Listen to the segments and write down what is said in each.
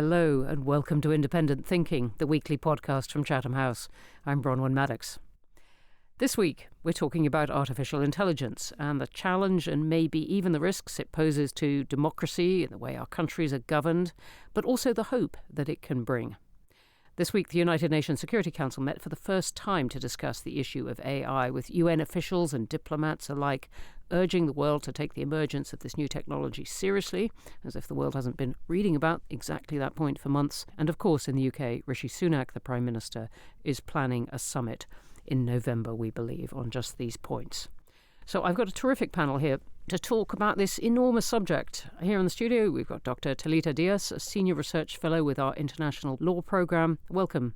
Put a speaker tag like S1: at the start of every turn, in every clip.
S1: Hello and welcome to Independent Thinking, the weekly podcast from Chatham House. I'm Bronwen Maddox. This week, we're talking about artificial intelligence and the challenge and maybe even the risks it poses to democracy and the way our countries are governed, but also the hope that it can bring. This week, the United Nations Security Council met for the first time to discuss the issue of AI, with UN officials and diplomats alike urging the world to take the emergence of this new technology seriously, as if the world hasn't been reading about exactly that point for months. And of course, in the UK, Rishi Sunak, the Prime Minister, is planning a summit in November, we believe, on just these points. So I've got a terrific panel here to talk about this enormous subject. Here in the studio, we've got Dr Talita Dias, a Senior Research Fellow with our International Law Programme. Welcome.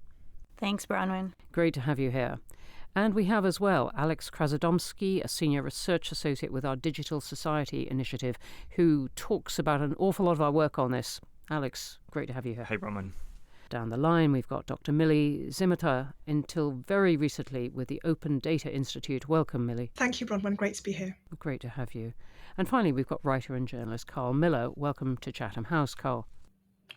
S2: Thanks, Bronwen.
S1: Great to have you here. And we have as well Alex Krasadomski, a Senior Research Associate with our Digital Society Initiative, who talks about an awful lot of our work on this. Alex, great to have you here.
S3: Hey, Bronwen.
S1: Down the line, we've got Dr. Milly Zimeta, until very recently with the Open Data Institute. Welcome, Milly.
S4: Thank you, Bronwen. Great to be here.
S1: Great to have you. And finally, we've got writer and journalist Carl Miller. Welcome to Chatham House, Carl.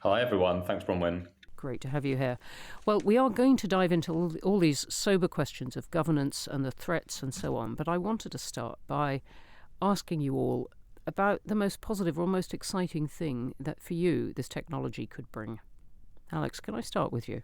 S5: Hi, everyone. Thanks, Bronwen.
S1: Great to have you here. Well, we are going to dive into all these sober questions of governance and the threats and so on, but I wanted to start by asking you all about the most positive or most exciting thing that for you this technology could bring. Alex, can I start with you?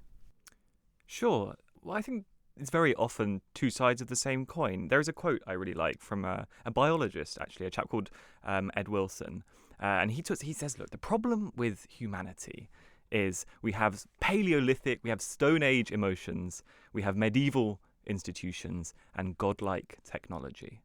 S3: Sure. Well, I think it's very often two sides of the same coin. There is a quote I really like from a biologist, actually, a chap called Ed Wilson. And he says, look, the problem with humanity is we have Paleolithic, we have Stone Age emotions, we have medieval institutions and godlike technology.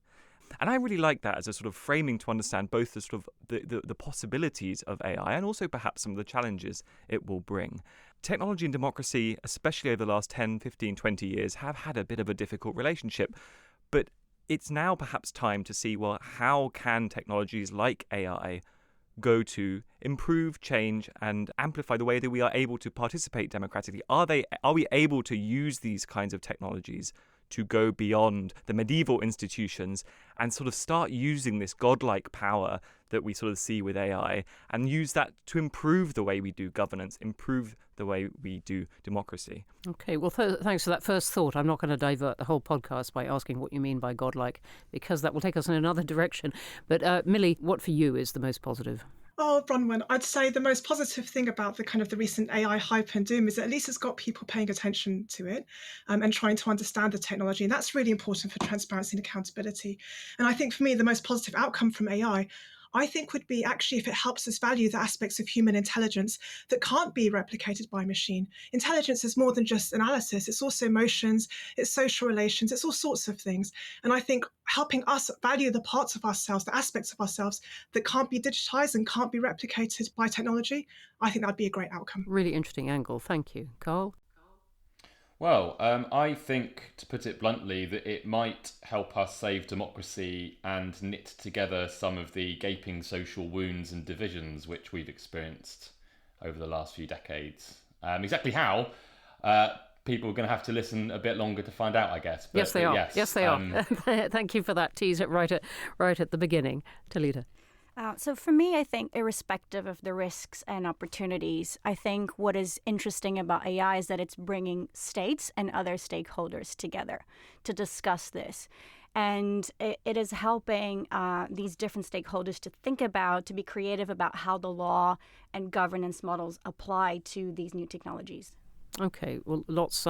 S3: And I really like that as a sort of framing to understand both the sort of the possibilities of AI and also perhaps some of the challenges it will bring. Technology and democracy, especially over the last 10, 15, 20 years, have had a bit of a difficult relationship. But it's now perhaps time to see, well, how can technologies like AI go to improve, change, and amplify the way that we are able to participate democratically? Are we able to use these kinds of technologies to go beyond the medieval institutions and sort of start using this godlike power that we sort of see with AI and use that to improve the way we do governance, improve the way we do democracy?
S1: Okay, well, thanks for that first thought. I'm not going to divert the whole podcast by asking what you mean by godlike, because that will take us in another direction. But Milly, what for you is the most positive?
S4: Oh, Bronwen, I'd say the most positive thing about the recent AI hype and doom is that at least it's got people paying attention to it and trying to understand the technology. And that's really important for transparency and accountability. And I think for me, the most positive outcome from AI, I think, would be actually if it helps us value the aspects of human intelligence that can't be replicated by machine. Intelligence is more than just analysis. It's also emotions, it's social relations, it's all sorts of things. And I think helping us value the parts of ourselves, the aspects of ourselves that can't be digitized and can't be replicated by technology, I think that'd be a great outcome.
S1: Really interesting angle. Thank you. Carl?
S5: Well, I think, to put it bluntly, that it might help us save democracy and knit together some of the gaping social wounds and divisions which we've experienced over the last few decades. Exactly how? People are going to have to listen a bit longer to find out, I guess.
S1: Yes, they are. Yes, they are. Thank you for that tease right at the beginning. Talita.
S2: So for me, I think irrespective of the risks and opportunities, I think what is interesting about AI is that it's bringing states and other stakeholders together to discuss this. And it is helping these different stakeholders to think about, to be creative about how the law and governance models apply to these new technologies.
S1: Okay, well, lots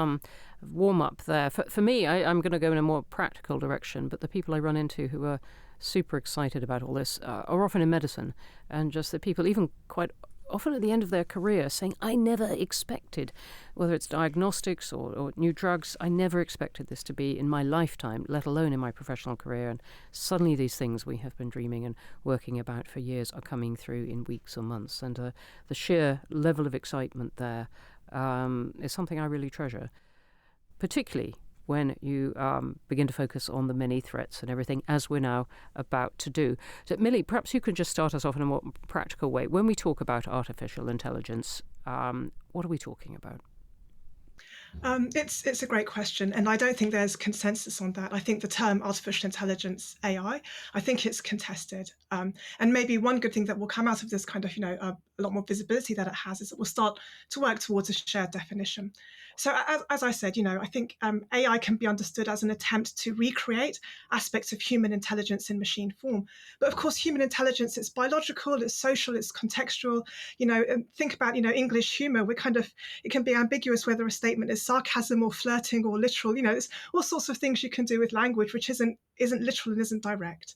S1: warm up there. For me, I'm going to go in a more practical direction, but the people I run into who are super excited about all this are often in medicine, and just the people, even quite often at the end of their career, saying, I never expected, whether it's diagnostics or new drugs, I never expected this to be in my lifetime, let alone in my professional career. And suddenly these things we have been dreaming and working about for years are coming through in weeks or months. And the sheer level of excitement there is something I really treasure, particularly when you begin to focus on the many threats and everything, as we're now about to do. So, Milly, perhaps you could just start us off in a more practical way. When we talk about artificial intelligence, what are we talking about?
S4: It's a great question, and I don't think there's consensus on that. I think the term artificial intelligence (AI), I think it's contested, and maybe one good thing that will come out of this kind of a lot more visibility that it has is that we'll start to work towards a shared definition. So as I said, I think AI can be understood as an attempt to recreate aspects of human intelligence in machine form. But of course, human intelligence, it's biological, it's social, it's contextual. And think about English humor. It can be ambiguous whether a statement is sarcasm or flirting or literal. There's all sorts of things you can do with language which isn't literal and isn't direct.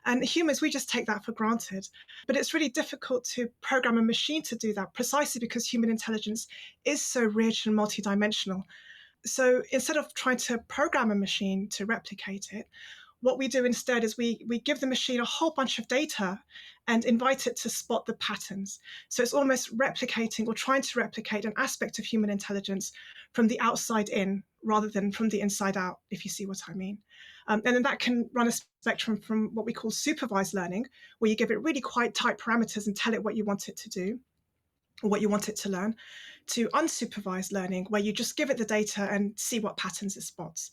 S4: And humans, we just take that for granted. But it's really difficult to program a machine to do that, precisely because human intelligence is so rich and multidimensional. So instead of trying to program a machine to replicate it, what we do instead is we give the machine a whole bunch of data and invite it to spot the patterns. So it's almost replicating or trying to replicate an aspect of human intelligence from the outside in rather than from the inside out, if you see what I mean. And then that can run a spectrum from what we call supervised learning, where you give it really quite tight parameters and tell it what you want it to do or what you want it to learn, to unsupervised learning, where you just give it the data and see what patterns it spots.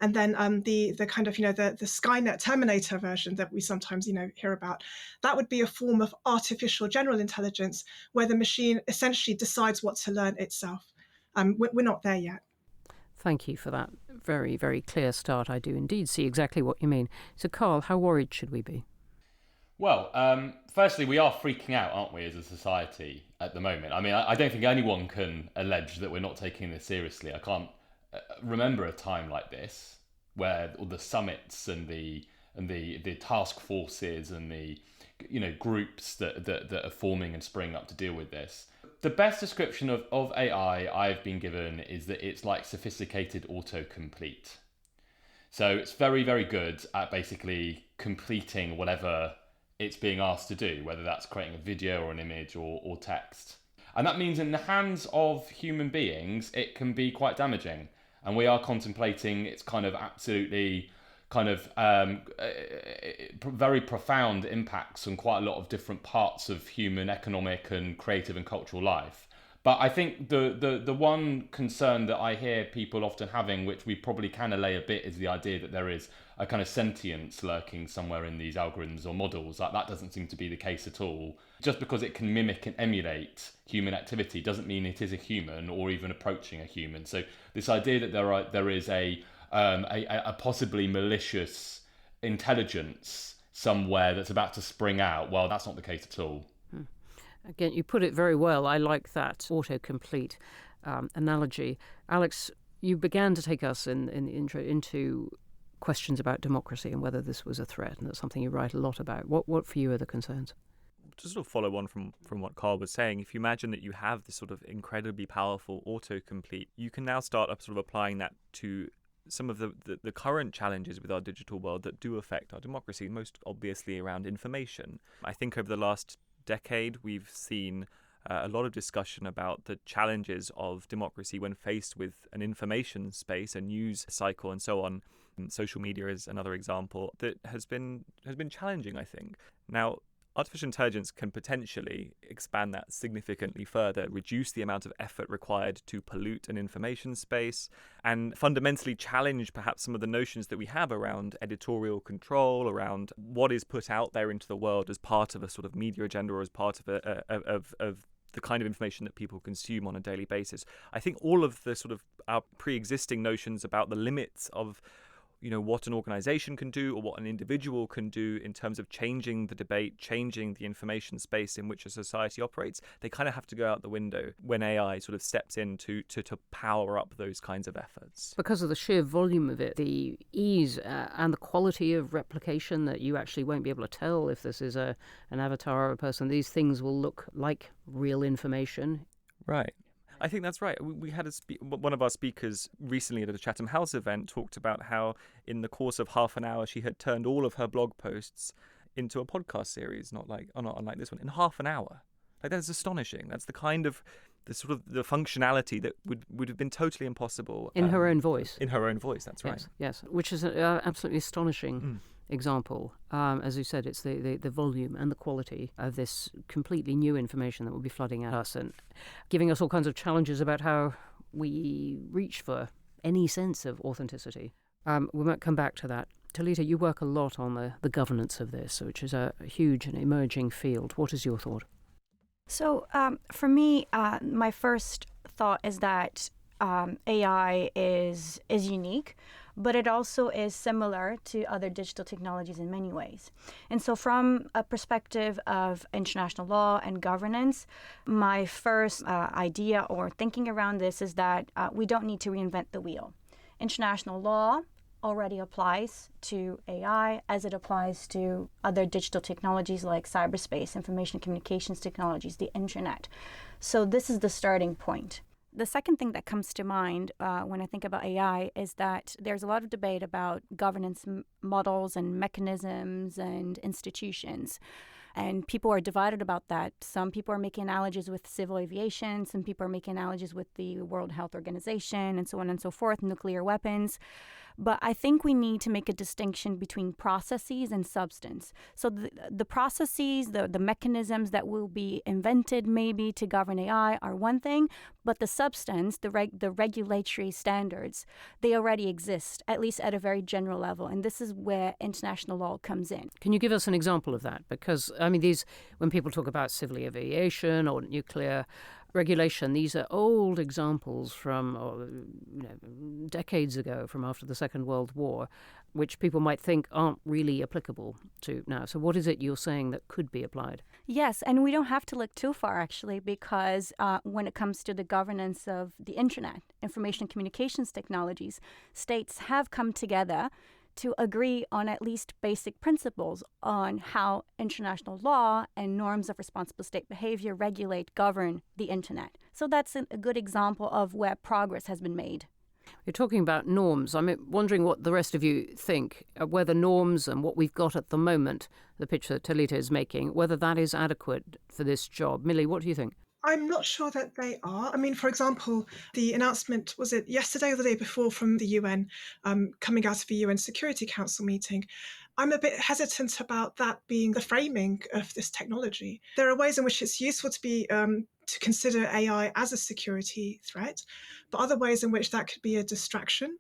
S4: And then the kind of the Skynet Terminator version that we sometimes hear about, that would be a form of artificial general intelligence where the machine essentially decides what to learn itself. We're not there yet.
S1: Thank you for that very, very clear start. I do indeed see exactly what you mean. So, Carl, how worried should we be?
S5: Well, firstly, we are freaking out, aren't we, as a society at the moment? I mean, I don't think anyone can allege that we're not taking this seriously. I can't remember a time like this where all the summits and the task forces and the groups that are forming and springing up to deal with this. The best description of AI I've been given is that it's like sophisticated autocomplete. So it's very, very good at basically completing whatever it's being asked to do, whether that's creating a video or an image or text. And that means in the hands of human beings, it can be quite damaging. And we are contemplating its kind of absolutely very profound impacts on quite a lot of different parts of human economic and creative and cultural life. But I think the one concern that I hear people often having, which we probably can allay a bit, is the idea that there is a kind of sentience lurking somewhere in these algorithms or models. Like, that doesn't seem to be the case at all. Just because it can mimic and emulate human activity doesn't mean it is a human or even approaching a human. So this idea that there is a possibly malicious intelligence somewhere that's about to spring out, well, that's not the case at all.
S1: Again, you put it very well. I like that autocomplete analogy. Alex, you began to take us in the intro into questions about democracy and whether this was a threat, and that's something you write a lot about. What for you are the concerns?
S3: To sort of follow on from what Carl was saying, if you imagine that you have this sort of incredibly powerful autocomplete, you can now start sort of applying that to some of the current challenges with our digital world that do affect our democracy, most obviously around information. I think over the last decade, we've seen a lot of discussion about the challenges of democracy when faced with an information space, a news cycle, and so on. And social media is another example that has been challenging, I think. Now, artificial intelligence can potentially expand that significantly further, reduce the amount of effort required to pollute an information space, and fundamentally challenge perhaps some of the notions that we have around editorial control, around what is put out there into the world as part of a sort of media agenda or as part of of the kind of information that people consume on a daily basis. I think all of the sort of our pre-existing notions about the limits of what an organization can do or what an individual can do in terms of changing the debate, changing the information space in which a society operates, they kind of have to go out the window when AI sort of steps in to power up those kinds of efforts.
S1: Because of the sheer volume of it, the ease and the quality of replication that you actually won't be able to tell if this is an avatar or a person, these things will look like real information.
S3: Right. I think that's right. We had one of our speakers recently at a Chatham House event talked about how in the course of half an hour she had turned all of her blog posts into a podcast series, not unlike this one, in half an hour. Like, that's astonishing. That's the kind of the functionality that would have been totally impossible.
S1: In her own voice.
S3: In her own voice, that's right.
S1: Yes, which is an absolutely astonishing example. As you said, it's the volume and the quality of this completely new information that will be flooding at us and giving us all kinds of challenges about how we reach for any sense of authenticity. We might come back to that. Talita, you work a lot on the governance of this, which is a huge and emerging field. What is your thought?
S2: So for me, my first thought is that AI is unique, but it also is similar to other digital technologies in many ways. And so from a perspective of international law and governance, my first idea or thinking around this is that we don't need to reinvent the wheel. International law already applies to AI as it applies to other digital technologies like cyberspace, information communications technologies, the internet. So this is the starting point. The second thing that comes to mind when I think about AI is that there's a lot of debate about governance models and mechanisms and institutions. And people are divided about that. Some people are making analogies with civil aviation. Some people are making analogies with the World Health Organization and so on and so forth, nuclear weapons. But I think we need to make a distinction between processes and substance. So the processes, the mechanisms that will be invented maybe to govern AI are one thing, but the substance, the regulatory standards, they already exist, at least at a very general level. And this is where international law comes in.
S1: Can you give us an example of that? Because, I mean, when people talk about civil aviation or nuclear regulation, these are old examples from decades ago, from after the Second World War, which people might think aren't really applicable to now. So what is it you're saying that could be applied?
S2: Yes, and we don't have to look too far, actually, because when it comes to the governance of the internet, information communications technologies, states have come together to agree on at least basic principles on how international law and norms of responsible state behavior regulate, govern the internet. So that's a good example of where progress has been made.
S1: You're talking about norms. I'm wondering what the rest of you think, whether norms and what we've got at the moment, the pitch that Talita is making, whether that is adequate for this job. Milly, what do you think?
S4: I'm not sure that they are. I mean, for example, the announcement, was it yesterday or the day before, from the UN coming out of the UN Security Council meeting? I'm a bit hesitant about that being the framing of this technology. There are ways in which it's useful to consider AI as a security threat, but other ways in which that could be a distraction.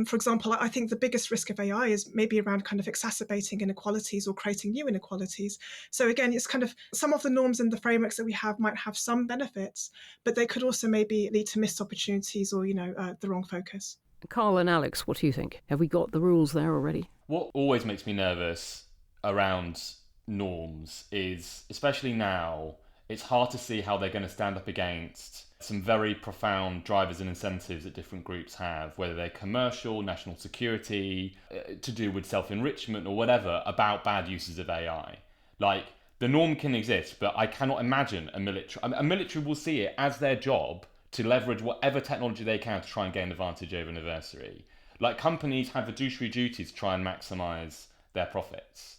S4: For example, I think the biggest risk of AI is maybe around kind of exacerbating inequalities or creating new inequalities. So again, it's kind of some of the norms and the frameworks that we have might have some benefits, but they could also maybe lead to missed opportunities or, the wrong focus.
S1: Carl and Alex, what do you think? Have we got the rules there already?
S5: What always makes me nervous around norms is, especially now, it's hard to see how they're going to stand up against some very profound drivers and incentives that different groups have, whether they're commercial, national security, to do with self-enrichment or whatever, about bad uses of AI. Like, the norm can exist, but I cannot imagine a military... A military will see it as their job to leverage whatever technology they can to try and gain advantage over an adversary. Like, companies have fiduciary duties to try and maximise their profits.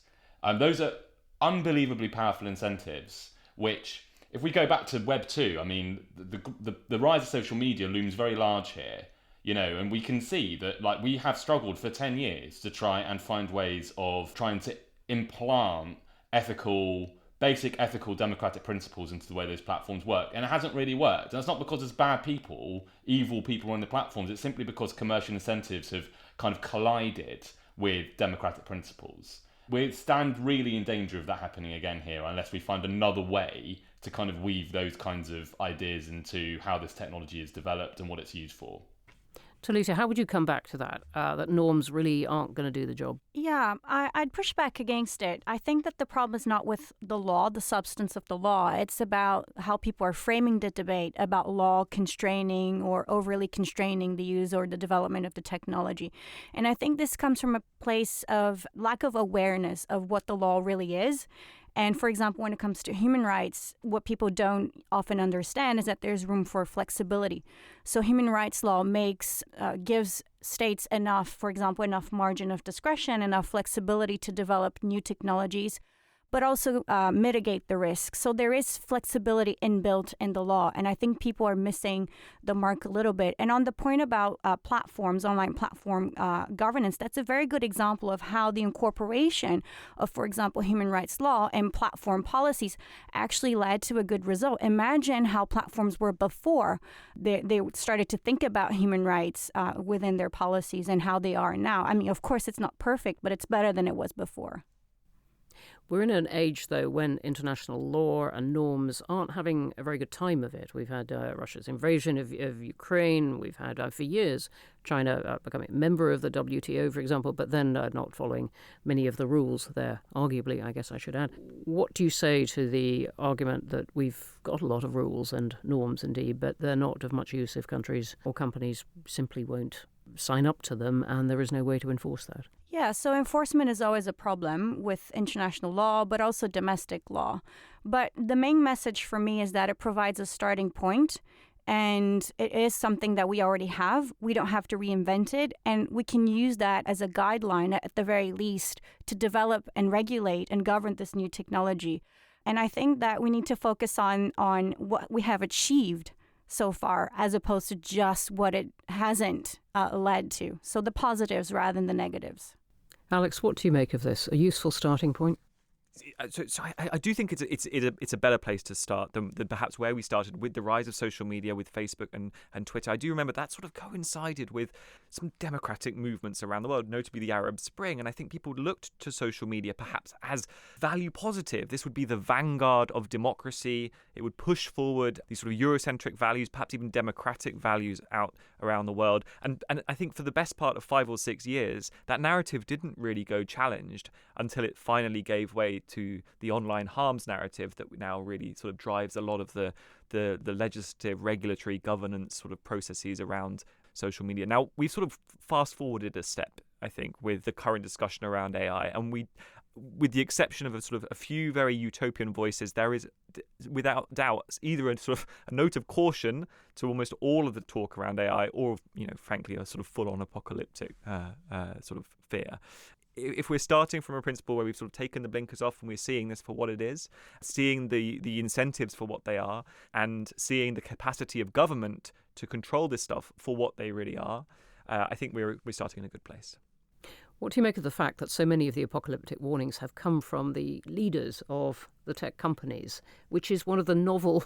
S5: Those are unbelievably powerful incentives, which... If we go back to Web 2, I mean, the rise of social media looms very large here, and we can see that, we have struggled for 10 years to try and find ways of trying to implant basic ethical democratic principles into the way those platforms work. And it hasn't really worked. And that's not because there's bad people, evil people on the platforms. It's simply because commercial incentives have kind of collided with democratic principles. We stand really in danger of that happening again here unless we find another way to kind of weave those kinds of ideas into how this technology is developed and what it's used for.
S1: Talita, how would you come back to that, that norms really aren't going to do the job?
S2: Yeah, I'd push back against it. I think that the problem is not with the law, the substance of the law. It's about how people are framing the debate about law constraining or overly constraining the use or the development of the technology. And I think this comes from a place of lack of awareness of what the law really is. And for example, when it comes to human rights, what people don't often understand is that there's room for flexibility. So human rights law gives states enough, for example, enough margin of discretion, enough flexibility to develop new technologies, but also mitigate the risk. So there is flexibility inbuilt in the law, and I think people are missing the mark a little bit. And on the point about platforms, online platform governance, that's a very good example of how the incorporation of, for example, human rights law and platform policies actually led to a good result. Imagine how platforms were before they started to think about human rights within their policies and how they are now. I mean, of course, it's not perfect, but it's better than it was before.
S1: We're in an age, though, when international law and norms aren't having a very good time of it. We've had Russia's invasion of Ukraine. We've had, for years, China becoming a member of the WTO, for example, but then not following many of the rules there, arguably, I guess I should add. What do you say to the argument that we've got a lot of rules and norms, indeed, but they're not of much use if countries or companies simply won't sign up to them and there is no way to enforce that?
S2: Yeah, so enforcement is always a problem with international law, but also domestic law. But the main message for me is that it provides a starting point, and it is something that we already have. We don't have to reinvent it, and we can use that as a guideline, at the very least, to develop and regulate and govern this new technology. And I think that we need to focus on what we have achieved so far, as opposed to just what it hasn't led to. So the positives rather than the negatives.
S1: Alex, what do you make of this? A useful starting point?
S3: So I do think it's a better place to start than perhaps where we started with the rise of social media, with Facebook and Twitter. I do remember that sort of coincided with some democratic movements around the world, notably the Arab Spring. And I think people looked to social media perhaps as value positive. This would be the vanguard of democracy. It would push forward these sort of Eurocentric values, perhaps even democratic values out around the world. And I think for the best part of 5 or 6 years, that narrative didn't really go challenged until it finally gave way to the online harms narrative that now really sort of drives a lot of the legislative, regulatory governance sort of processes around social media. Now, we've sort of fast forwarded a step, I think, with the current discussion around AI, and with the exception of a few very utopian voices, there is without doubt either a sort of a note of caution to almost all of the talk around AI, or frankly, a sort of full-on apocalyptic sort of fear. If we're starting from a principle where we've sort of taken the blinkers off and we're seeing this for what it is, seeing the incentives for what they are, and seeing the capacity of government to control this stuff for what they really are, I think we're starting in a good place.
S1: What do you make of the fact that so many of the apocalyptic warnings have come from the leaders of the tech companies, which is one of the novel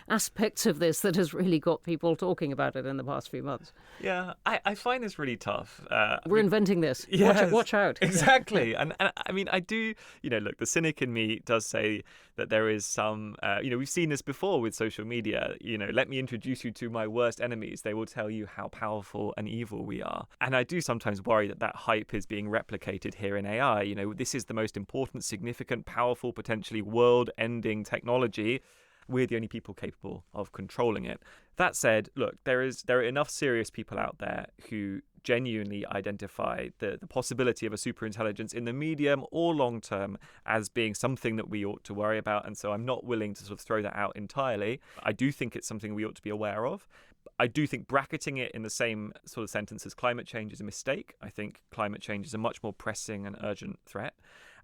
S1: aspects of this that has really got people talking about it in the past few months?
S3: Yeah, I find this really tough.
S1: We're inventing this.
S3: Yes,
S1: watch out.
S3: Exactly. and I mean, I do, look, the cynic in me does say that there is some, we've seen this before with social media, let me introduce you to my worst enemies. They will tell you how powerful and evil we are. And I do sometimes worry that hype is being replicated here in AI. This is the most important, significant, powerful, potentially world-ending technology. We're the only people capable of controlling it. That said, look, there are enough serious people out there who genuinely identify the possibility of a superintelligence in the medium or long term as being something that we ought to worry about. And so I'm not willing to sort of throw that out entirely. I do think it's something we ought to be aware of. I do think bracketing it in the same sort of sentence as climate change is a mistake. I think climate change is a much more pressing and urgent threat.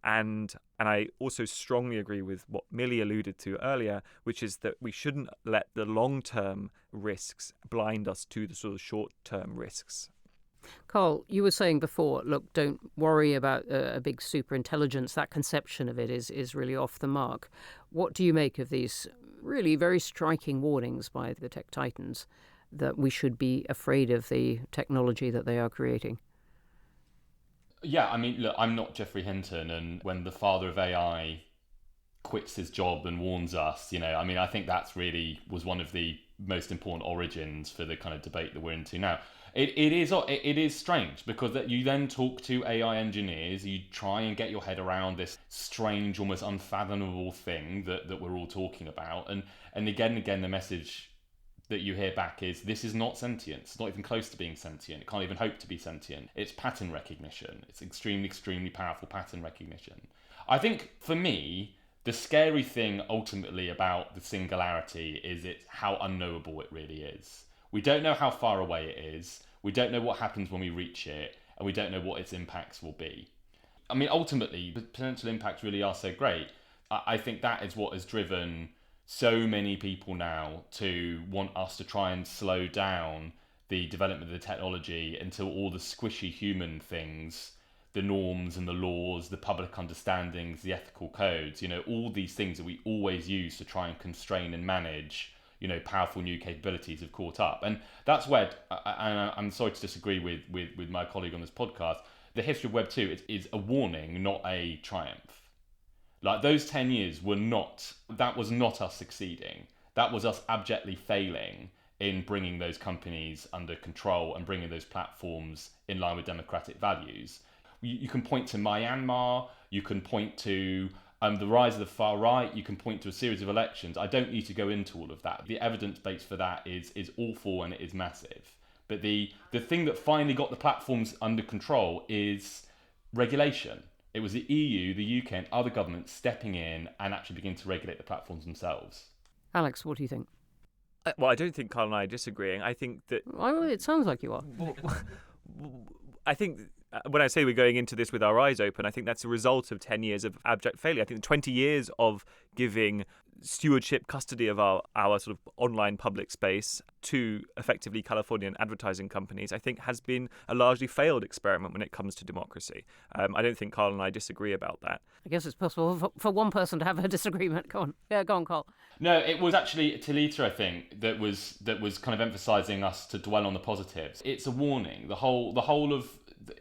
S3: And I also strongly agree with what Milly alluded to earlier, which is that we shouldn't let the long-term risks blind us to the sort of short-term risks.
S1: Carl, you were saying before, look, don't worry about a big superintelligence. That conception of it is really off the mark. What do you make of these really very striking warnings by the tech titans that we should be afraid of the technology that they are creating?
S5: Yeah, I mean, look, I'm not Geoffrey Hinton, and when the father of AI quits his job and warns us, I think that's really was one of the most important origins for the kind of debate that we're into now. It is strange because that you then talk to AI engineers, you try and get your head around this strange, almost unfathomable thing that we're all talking about, and again and again the message that you hear back is this is not sentient. It's not even close to being sentient. It can't even hope to be sentient. It's pattern recognition. It's extremely, extremely powerful pattern recognition. I think for me, the scary thing ultimately about the singularity is how unknowable it really is. We don't know how far away it is. We don't know what happens when we reach it, and we don't know what its impacts will be. I mean, ultimately, the potential impacts really are so great. I think that is what has driven so many people now to want us to try and slow down the development of the technology until all the squishy human things, the norms and the laws, the public understandings, the ethical codes, all these things that we always use to try and constrain and manage, powerful new capabilities have caught up. And that's where, and I'm sorry to disagree with my colleague on this podcast, the history of Web 2 is a warning, not a triumph. Like, those 10 years that was not us succeeding. That was us abjectly failing in bringing those companies under control and bringing those platforms in line with democratic values. You can point to Myanmar, you can point to the rise of the far right, you can point to a series of elections. I don't need to go into all of that. The evidence base for that is awful and it is massive. But the thing that finally got the platforms under control is regulation. It was the EU, the UK and other governments stepping in and actually beginning to regulate the platforms themselves.
S1: Alex, what do you think?
S3: Well, I don't think Carl and I are disagreeing. I think that...
S1: Well, it sounds like you are.
S3: I think when I say we're going into this with our eyes open, I think that's a result of 10 years of abject failure. I think 20 years of giving stewardship, custody of our sort of online public space to effectively Californian advertising companies, I think has been a largely failed experiment when it comes to democracy. I don't think Carl and I disagree about that.
S1: I guess it's possible for one person to have a disagreement. Go on, Carl.
S5: No, it was actually Talita, I think, that was kind of emphasising us to dwell on the positives. It's a warning. The whole of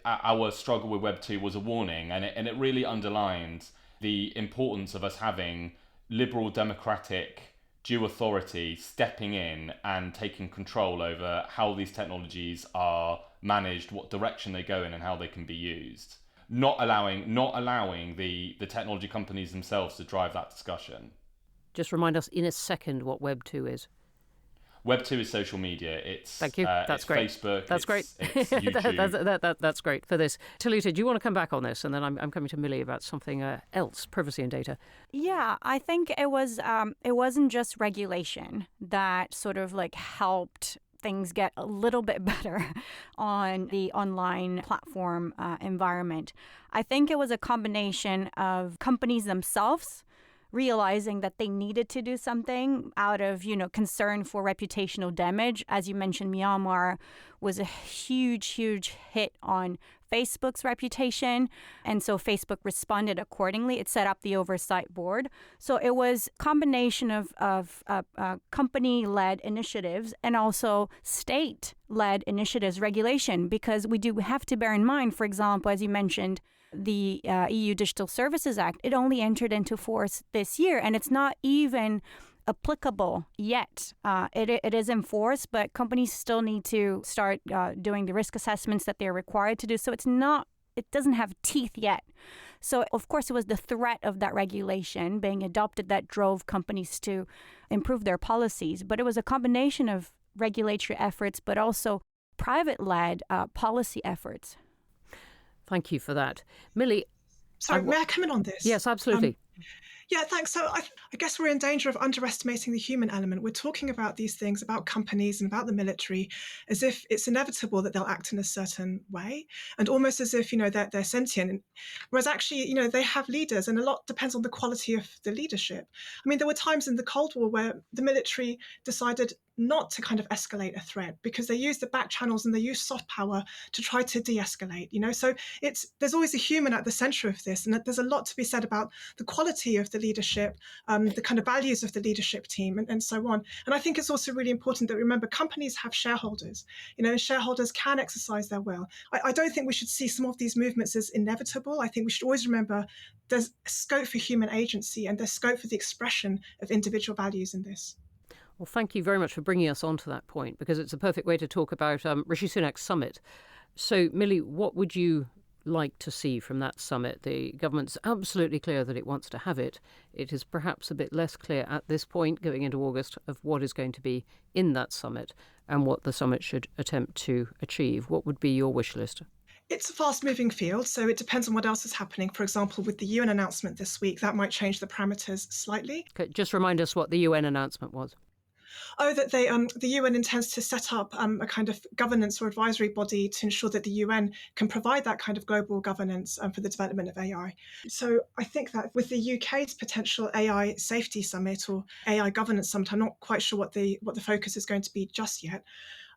S5: our struggle with Web 2 was a warning, and it really underlined the importance of us having liberal, democratic, due authority stepping in and taking control over how these technologies are managed, what direction they go in, and how they can be used. Not allowing the technology companies themselves to drive that discussion.
S1: Just remind us in a second what Web 2 is.
S5: Web 2 is social media.
S1: Thank you. That's great.
S5: Facebook.
S1: That's great.
S5: It's YouTube.
S1: That's great for this. Talita, do you want to come back on this? And then I'm coming to Milly about something else, privacy and data.
S2: Yeah, I think it wasn't just regulation that sort of like helped things get a little bit better on the online platform environment. I think it was a combination of companies themselves realizing that they needed to do something out of, concern for reputational damage. As you mentioned, Myanmar was a huge hit on Facebook's reputation. And so Facebook responded accordingly. It set up the oversight board. So it was a combination of company-led initiatives and also state-led initiatives, regulation, because we do have to bear in mind, for example, as you mentioned, the EU Digital Services Act, it only entered into force this year, and it's not even applicable yet. It is in force, but companies still need to start doing the risk assessments that they're required to do. So it doesn't have teeth yet. So, of course, it was the threat of that regulation being adopted that drove companies to improve their policies. But it was a combination of regulatory efforts, but also private-led policy efforts.
S1: Thank you for that. Milly.
S4: Sorry, may I come in on this?
S1: Yes, absolutely.
S4: Yeah, thanks. So I guess we're in danger of underestimating the human element. We're talking about these things, about companies and about the military, as if it's inevitable that they'll act in a certain way, and almost as if, they're sentient. Whereas actually, they have leaders, and a lot depends on the quality of the leadership. I mean, there were times in the Cold War where the military decided not to kind of escalate a threat because they use the back channels and they use soft power to try to de-escalate, So there's always a human at the center of this, and there's a lot to be said about the quality of the leadership, the kind of values of the leadership team, and so on. And I think it's also really important that we remember companies have shareholders, and shareholders can exercise their will. I don't think we should see some of these movements as inevitable. I think we should always remember there's scope for human agency and there's scope for the expression of individual values in this.
S1: Well, thank you very much for bringing us on to that point, because it's a perfect way to talk about Rishi Sunak's summit. So, Milly, what would you like to see from that summit? The government's absolutely clear that it wants to have it. It is perhaps a bit less clear at this point, going into August, of what is going to be in that summit and what the summit should attempt to achieve. What would be your wish list?
S4: It's a fast-moving field, so it depends on what else is happening. For example, with the UN announcement this week, that might change the parameters slightly.
S1: Okay, just remind us what the UN announcement was.
S4: That the UN intends to set up a kind of governance or advisory body to ensure that the UN can provide that kind of global governance for the development of AI. So I think that with the UK's potential AI safety summit or AI governance summit, I'm not quite sure what the focus is going to be just yet.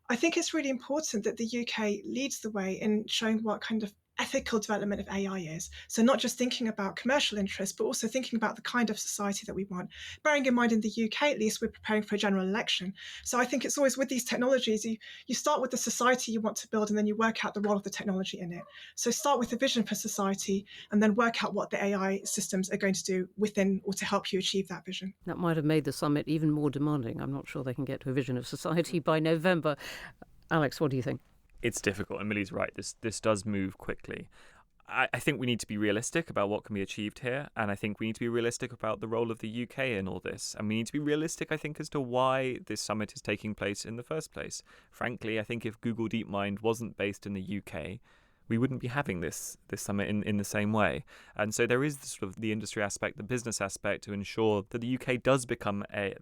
S4: I think it's really important that the UK leads the way in showing what kind of ethical development of AI is. So not just thinking about commercial interests, but also thinking about the kind of society that we want. Bearing in mind in the UK, at least, we're preparing for a general election. So I think it's always with these technologies, you start with the society you want to build and then you work out the role of the technology in it. So start with a vision for society and then work out what the AI systems are going to do within or to help you achieve that vision.
S1: That might have made the summit even more demanding. I'm not sure they can get to a vision of society by November. Alex, what do you think?
S3: It's difficult, and Milly's right. This does move quickly. I think we need to be realistic about what can be achieved here, and I think we need to be realistic about the role of the UK in all this. And we need to be realistic, I think, as to why this summit is taking place in the first place. Frankly, I think if Google DeepMind wasn't based in the UK, we wouldn't be having this summit in the same way. And so there is sort of the industry aspect, the business aspect, to ensure that the UK does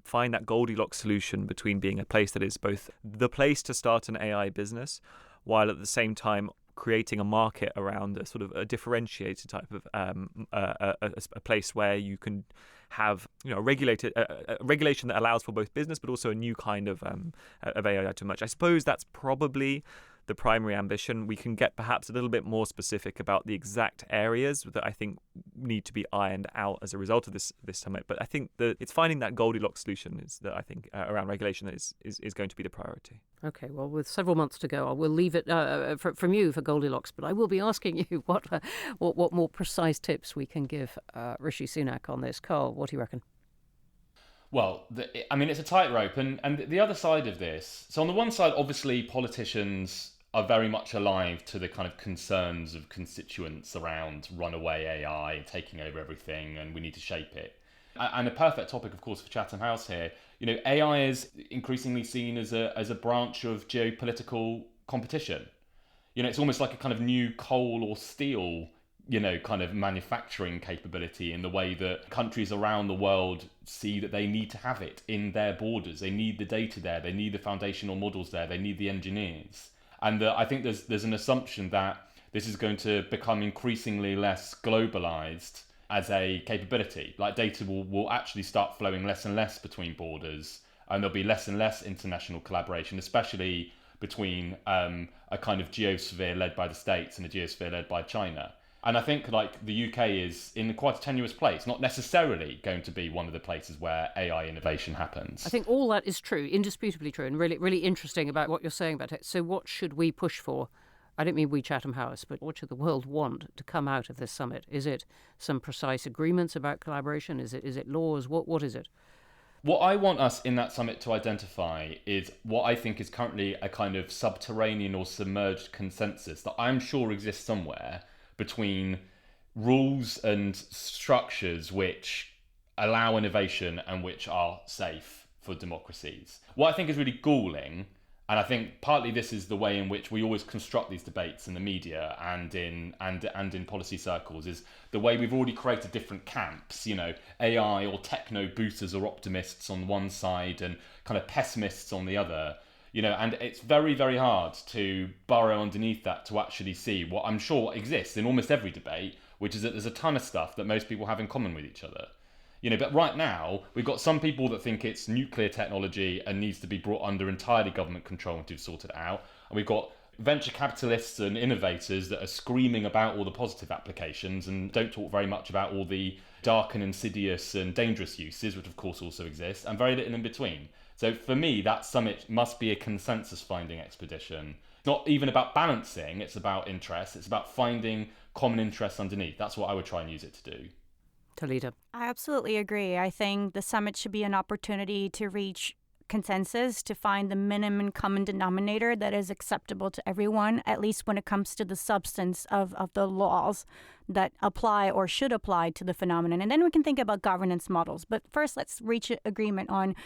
S3: find that Goldilocks solution between being a place that is both the place to start an AI business, while at the same time creating a market around a sort of a differentiated type of a place where you can have a regulation that allows for both business but also a new kind of AI to emerge. I suppose that's probably the primary ambition. We can get perhaps a little bit more specific about the exact areas that I think need to be ironed out as a result of this summit. But I think that it's finding that Goldilocks solution is that I think around regulation that is going to be the priority.
S1: Okay, well, with several months to go, I will leave it from you for Goldilocks, but I will be asking you what more precise tips we can give Rishi Sunak on this. Carl, what do you reckon?
S5: Well, it's a tightrope, and the other side of this. So on the one side, obviously, politicians are very much alive to the kind of concerns of constituents around runaway AI taking over everything, and we need to shape it. And a perfect topic, of course, for Chatham House here. AI is increasingly seen as a branch of geopolitical competition. It's almost like a kind of new coal or steel, kind of manufacturing capability in the way that countries around the world see that they need to have it in their borders. They need the data there. They need the foundational models there. They need the engineers. And I think there's an assumption that this is going to become increasingly less globalized as a capability. Like data will actually start flowing less and less between borders, and there'll be less and less international collaboration, especially between a kind of geosphere led by the States and a geosphere led by China. And I think the UK is in quite a tenuous place, not necessarily going to be one of the places where AI innovation happens.
S1: I think all that is true, indisputably true, and really, really interesting about what you're saying about it. So what should we push for? I don't mean we Chatham House, but what should the world want to come out of this summit? Is it some precise agreements about collaboration? Is it laws? What is it?
S5: What I want us in that summit to identify is what I think is currently a kind of subterranean or submerged consensus that I'm sure exists somewhere between rules and structures which allow innovation and which are safe for democracies. What I think is really galling, and I think partly this is the way in which we always construct these debates in the media and in policy circles, is the way we've already created different camps, AI or techno boosters or optimists on one side and kind of pessimists on the other. And it's very, very hard to burrow underneath that to actually see what I'm sure exists in almost every debate, which is that there's a ton of stuff that most people have in common with each other. But right now, we've got some people that think it's nuclear technology and needs to be brought under entirely government control until sorted out. And we've got venture capitalists and innovators that are screaming about all the positive applications and don't talk very much about all the dark and insidious and dangerous uses, which of course also exist, and very little in between. So for me, that summit must be a consensus-finding expedition. It's not even about balancing, it's about interest. It's about finding common interests underneath. That's what I would try and use it to do.
S1: Talita.
S2: I absolutely agree. I think the summit should be an opportunity to reach consensus, to find the minimum common denominator that is acceptable to everyone, at least when it comes to the substance of the laws that apply or should apply to the phenomenon. And then we can think about governance models. But first, let's reach an agreement on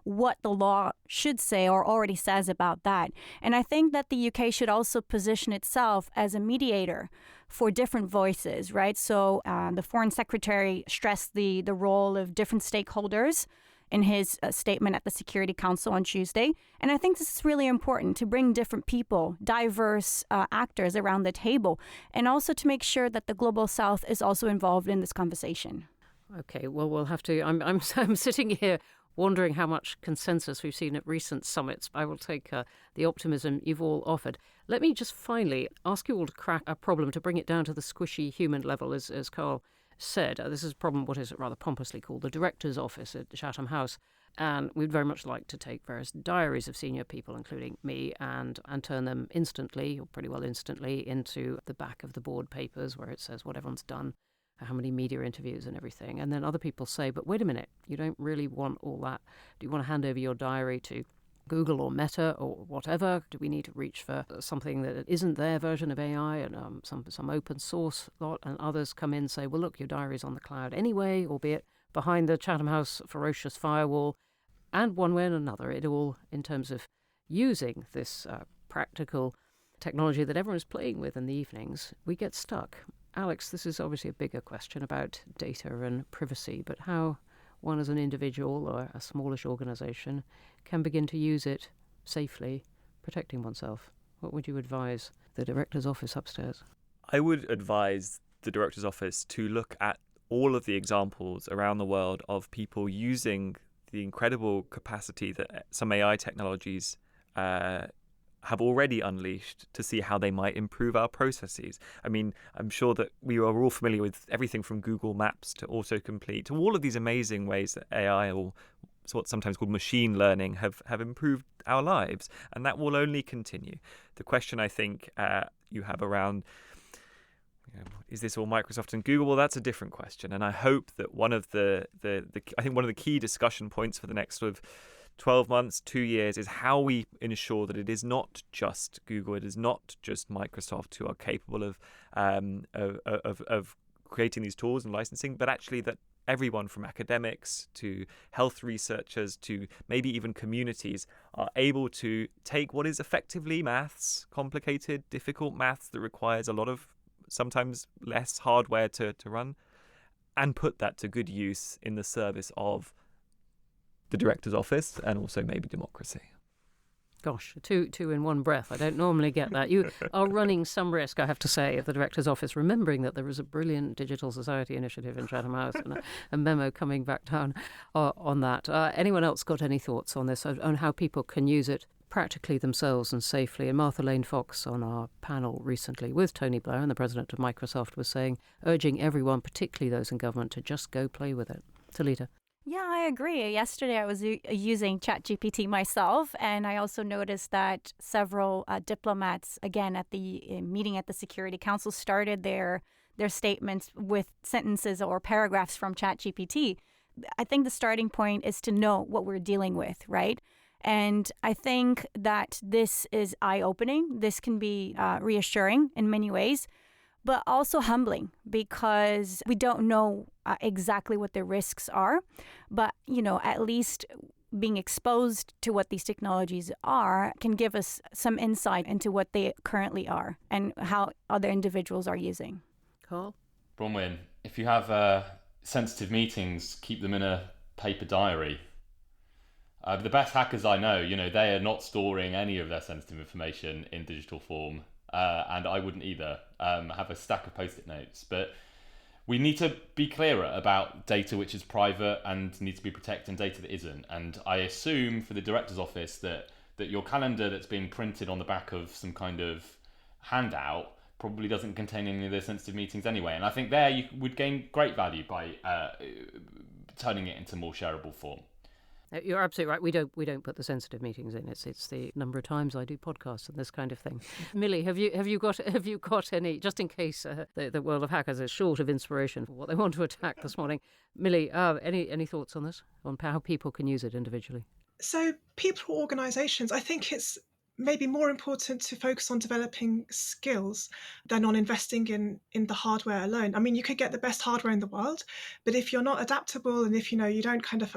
S2: what the law should say or already says about that. And I think that the UK should also position itself as a mediator for different voices, right? So the Foreign Secretary stressed the role of different stakeholders in his statement at the Security Council on Tuesday. And I think this is really important to bring different people, diverse actors around the table, and also to make sure that the Global South is also involved in this conversation.
S1: Okay, well, we'll have to. I'm sitting here wondering how much consensus we've seen at recent summits. I will take the optimism you've all offered. Let me just finally ask you all to crack a problem, to bring it down to the squishy human level, as Carl said. This is a problem, what is it rather pompously called, the Director's Office at Chatham House. And we'd very much like to take various diaries of senior people, including me, and turn them instantly, or pretty well instantly, into the back of the board papers where it says what everyone's done, how many media interviews and everything. And then other people say, but wait a minute, you don't really want all that. Do you want to hand over your diary to Google or Meta or whatever? Do we need to reach for something that isn't their version of AI and some open source lot? And others come in and say, well, look, your diary's on the cloud anyway, albeit behind the Chatham House ferocious firewall. And one way and another, it all in terms of using this practical technology that everyone's playing with in the evenings, we get stuck. Alex, this is obviously a bigger question about data and privacy, but how one as an individual or a smallish organisation can begin to use it safely, protecting oneself. What would you advise the Director's Office upstairs?
S3: I would advise the Director's Office to look at all of the examples around the world of people using the incredible capacity that some AI technologies have already unleashed to see how they might improve our processes. I mean, I'm sure that we are all familiar with everything from Google Maps to autocomplete to all of these amazing ways that AI, or what's sometimes called machine learning, have improved our lives, and that will only continue. The question I think you have around, is this all Microsoft and Google? Well, that's a different question, and I hope that one of the key discussion points for the next sort of 12 months, 2 years, is how we ensure that it is not just Google, it is not just Microsoft who are capable of creating these tools and licensing, but actually that everyone from academics to health researchers to maybe even communities are able to take what is effectively maths, complicated, difficult maths that requires a lot of sometimes less hardware to run, and put that to good use in the service of the Director's Office and also maybe democracy.
S1: Gosh, two in one breath. I don't normally get that. You are running some risk, I have to say, of the Director's Office remembering that there is a brilliant Digital Society initiative in Chatham House and a memo coming back down on that. Anyone else got any thoughts on this, on how people can use it practically themselves and safely? And Martha Lane Fox on our panel recently with Tony Blair and the president of Microsoft was saying, urging everyone, particularly those in government, to just go play with it. Talita.
S2: Yeah, I agree. Yesterday I was using ChatGPT myself, and I also noticed that several diplomats, again, at the meeting at the Security Council, started their statements with sentences or paragraphs from ChatGPT. I think the starting point is to know what we're dealing with, right? And I think that this is eye-opening. This can be reassuring in many ways, but also humbling, because we don't know exactly what the risks are. But, at least being exposed to what these technologies are can give us some insight into what they currently are and how other individuals are using.
S1: Carl?
S5: Bronwen, if you have sensitive meetings, keep them in a paper diary. The best hackers I know, they are not storing any of their sensitive information in digital form. And I wouldn't either. Have a stack of post-it notes. But we need to be clearer about data which is private and needs to be protected and data that isn't. And I assume for the Director's Office that your calendar that's being printed on the back of some kind of handout probably doesn't contain any of the sensitive meetings anyway. And I think there you would gain great value by turning it into more shareable form.
S1: You're absolutely right. We don't put the sensitive meetings in. It's the number of times I do podcasts and this kind of thing. Milly, have you got any, just in case the world of hackers is short of inspiration for what they want to attack this morning? Milly, any thoughts on this, on how people can use it individually?
S4: So people or organisations, I think it's maybe more important to focus on developing skills than on investing in the hardware alone. I mean, you could get the best hardware in the world, but if you're not adaptable and if you don't kind of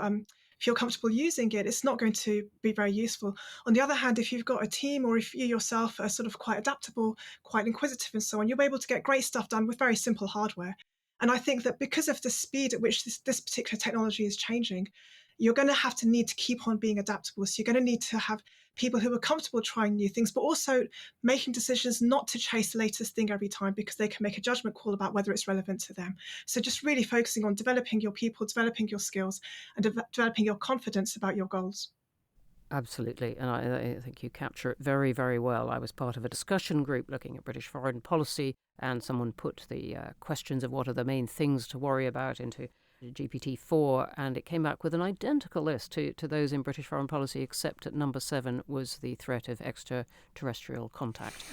S4: feel comfortable using it, it's not going to be very useful. On the other hand, if you've got a team or if you yourself are sort of quite adaptable, quite inquisitive and so on, you'll be able to get great stuff done with very simple hardware. And I think that because of the speed at which this particular technology is changing, you're going to have to need to keep on being adaptable. So you're going to need to have people who are comfortable trying new things, but also making decisions not to chase the latest thing every time, because they can make a judgment call about whether it's relevant to them. So just really focusing on developing your people, developing your skills, and developing your confidence about your goals.
S1: Absolutely, and I think you capture it very, very well. I was part of a discussion group looking at British foreign policy, and someone put the questions of what are the main things to worry about into GPT-4, and it came back with an identical list to those in British foreign policy, except at number 7 was the threat of extraterrestrial contact,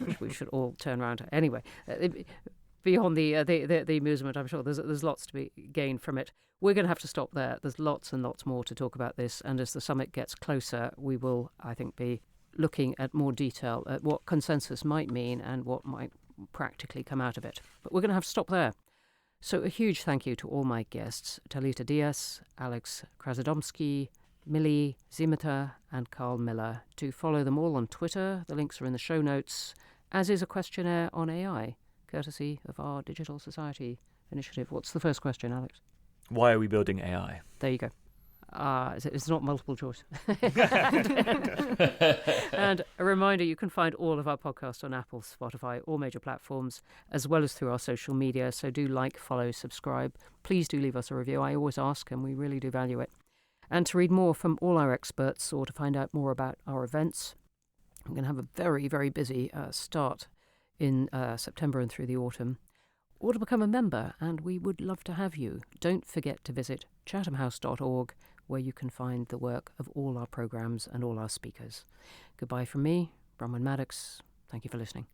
S1: which we should all turn around to. Anyway, beyond the amusement, I'm sure there's lots to be gained from it. We're going to have to stop there. There's lots and lots more to talk about this, and as the summit gets closer, we will, I think, be looking at more detail at what consensus might mean and what might practically come out of it. But we're going to have to stop there. So a huge thank you to all my guests, Talita Dias, Alex Krasadomski, Milly Zimeta and Carl Miller. Do follow them all on Twitter. The links are in the show notes, as is a questionnaire on AI, courtesy of our Digital Society initiative. What's the first question, Alex?
S3: Why are we building AI?
S1: There you go. It's not multiple choice. And a reminder, you can find all of our podcasts on Apple, Spotify, all major platforms, as well as through our social media. So do like, follow, subscribe. Please do leave us a review. I always ask, and we really do value it. And to read more from all our experts or to find out more about our events, we're going to have a very, very busy start in September and through the autumn. Or to become a member, and we would love to have you. Don't forget to visit chathamhouse.org, where you can find the work of all our programmes and all our speakers. Goodbye from me, Bronwen Maddox. Thank you for listening.